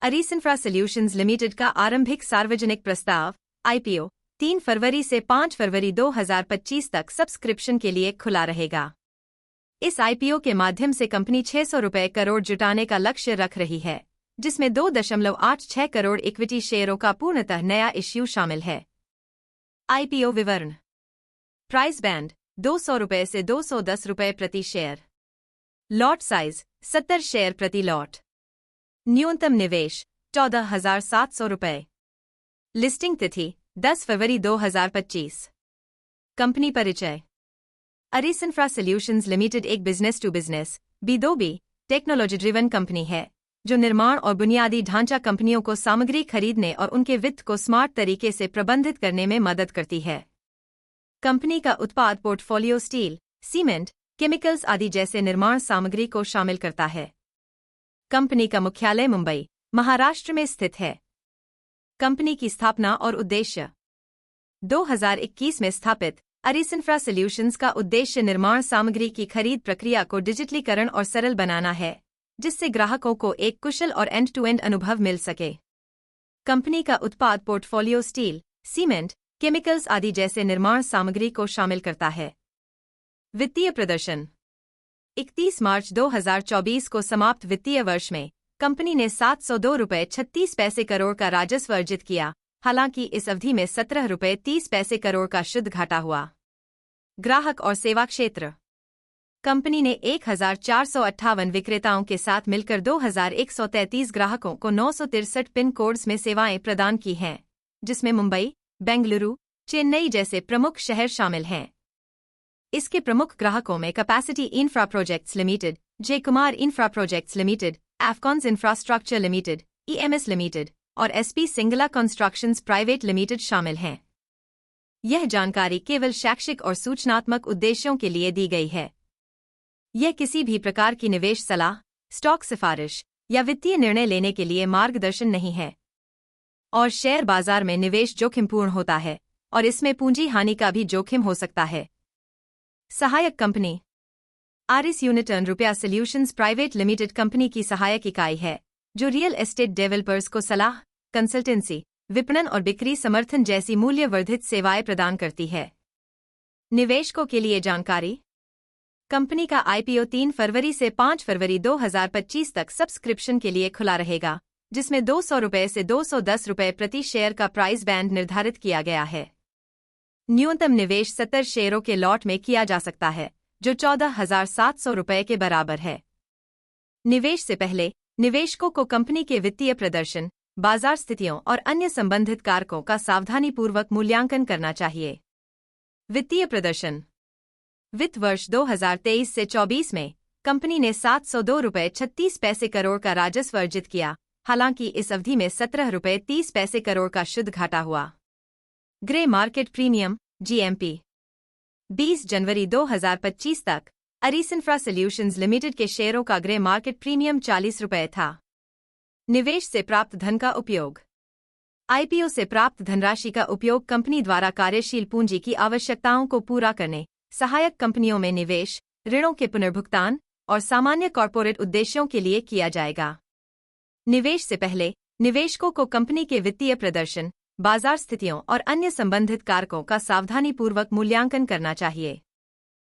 Aris Infra Solutions limited का आरंभिक सार्वजनिक प्रस्ताव आईपीओ 3 फरवरी से 5 फरवरी 2025 तक सब्सक्रिप्शन के लिए खुला रहेगा। इस आईपीओ के माध्यम से कंपनी 600 रुपये करोड़ जुटाने का लक्ष्य रख रही है, जिसमें 2.86 करोड़ इक्विटी शेयरों का पूर्णतः नया इश्यू शामिल है। आईपीओ विवरण। प्राइस बैंड 200 रुपये से 210 रुपये प्रति शेयर। लॉट साइज 70 शेयर प्रति लॉट। न्यूनतम निवेश 14,700 रुपये। लिस्टिंग तिथि 10 फरवरी 2025। कंपनी परिचय। अरीस इंफ्रा सॉल्यूशंस लिमिटेड एक business to business B2B technology driven company है, जो निर्माण और बुनियादी ढांचा कंपनियों को सामग्री खरीदने और उनके वित्त को स्मार्ट तरीके से प्रबंधित करने में मदद करती है। कंपनी का उत्पाद पोर्टफोलियो स्टील, सीमेंट, केमिकल्स आदि जैसे निर्माण सामग्री को शामिल करता है। कंपनी का मुख्यालय मुंबई, महाराष्ट्र में स्थित है। कंपनी की स्थापना और उद्देश्य। 2021 में स्थापित अरीस इंफ्रा सॉल्यूशंस का उद्देश्य निर्माण सामग्री की खरीद प्रक्रिया को डिजिटलीकरण और सरल बनाना है, जिससे ग्राहकों को एक कुशल और एंड टू एंड अनुभव मिल सके। कंपनी का उत्पाद पोर्टफोलियो स्टील, सीमेंट, केमिकल्स आदि जैसे निर्माण सामग्री को शामिल करता है। वित्तीय प्रदर्शन। 31 मार्च 2024 को समाप्त वित्तीय वर्ष में कंपनी ने 702 रुपये 36 पैसे करोड़ का राजस्व अर्जित किया, हालांकि इस अवधि में 17 रुपये 30 पैसे करोड़ का शुद्ध घाटा हुआ। ग्राहक और सेवा क्षेत्र। कंपनी ने 1,458 विक्रेताओं के साथ मिलकर 2,133 ग्राहकों को 963 पिन कोड्स में सेवाएं प्रदान की हैं, जिसमें मुंबई, बेंगलुरु, चेन्नई जैसे प्रमुख शहर शामिल हैं। इसके प्रमुख ग्राहकों में capacity infra projects limited, J Kumar infra projects limited, Afcons infrastructure limited, EMS limited और SP Singla constructions private limited शामिल हैं। यह जानकारी केवल शैक्षिक और सूचनात्मक उद्देश्यों के लिए दी गई है। यह किसी भी प्रकार की निवेश सलाह, स्टॉक सिफारिश या वित्तीय निर्णय लेने के लिए मार्गदर्शन नहीं है। और शेयर बाजार में निवेश जोखिमपूर्ण होता है और इसमें पूंजी हानि का भी जोखिम हो सकता है। सहायक कंपनी। आरिस यूनिटर्न रुपया सॉल्यूशंस प्राइवेट लिमिटेड कंपनी की सहायक इकाई है, जो रियल एस्टेट डेवलपर्स को सलाह, कंसल्टेंसी, विपणन और बिक्री समर्थन जैसी मूल्य वर्धित सेवाएं प्रदान करती है। निवेशकों के लिए जानकारी। कंपनी का आईपीओ 3 फरवरी से 5 फरवरी 2025 तक सब्सक्रिप्शन के लिए खुला रहेगा, जिसमें 200 रुपये से 210 रुपये प्रति शेयर का प्राइस बैंड निर्धारित किया गया है। न्यूनतम निवेश 70 शेयरों के लॉट में किया जा सकता है, जो 14,700 रुपये के बराबर है। निवेश से पहले निवेशकों को कंपनी के वित्तीय प्रदर्शन, बाजार स्थितियों और अन्य संबंधित कारकों का सावधानीपूर्वक मूल्यांकन करना चाहिए। वित्तीय प्रदर्शन। वित्त वर्ष 2023 से 24 में कंपनी ने 702 रुपये 36 पैसे करोड़ का राजस्व अर्जित किया, हालांकि इस अवधि में 17 रुपये 30 पैसे करोड़ का शुद्ध घाटा हुआ। Grey market premium GMP। 20 जनवरी 2025 तक अरीस इंफ्रा सॉल्यूशंस लिमिटेड के शेयरों का ग्रे मार्केट प्रीमियम 40 रुपये था। निवेश से प्राप्त धन का उपयोग। आईपीओ से प्राप्त धनराशि का उपयोग कंपनी द्वारा कार्यशील पूंजी की आवश्यकताओं को पूरा करने, सहायक कंपनियों में निवेश, ऋणों के पुनर्भुगतान और सामान्य कॉर्पोरेट उद्देश्यों के लिए किया जाएगा। निवेश से पहले निवेशकों को कंपनी के वित्तीय प्रदर्शन, बाजार स्थितियों और अन्य संबंधित कारकों का सावधानीपूर्वक मूल्यांकन करना चाहिए।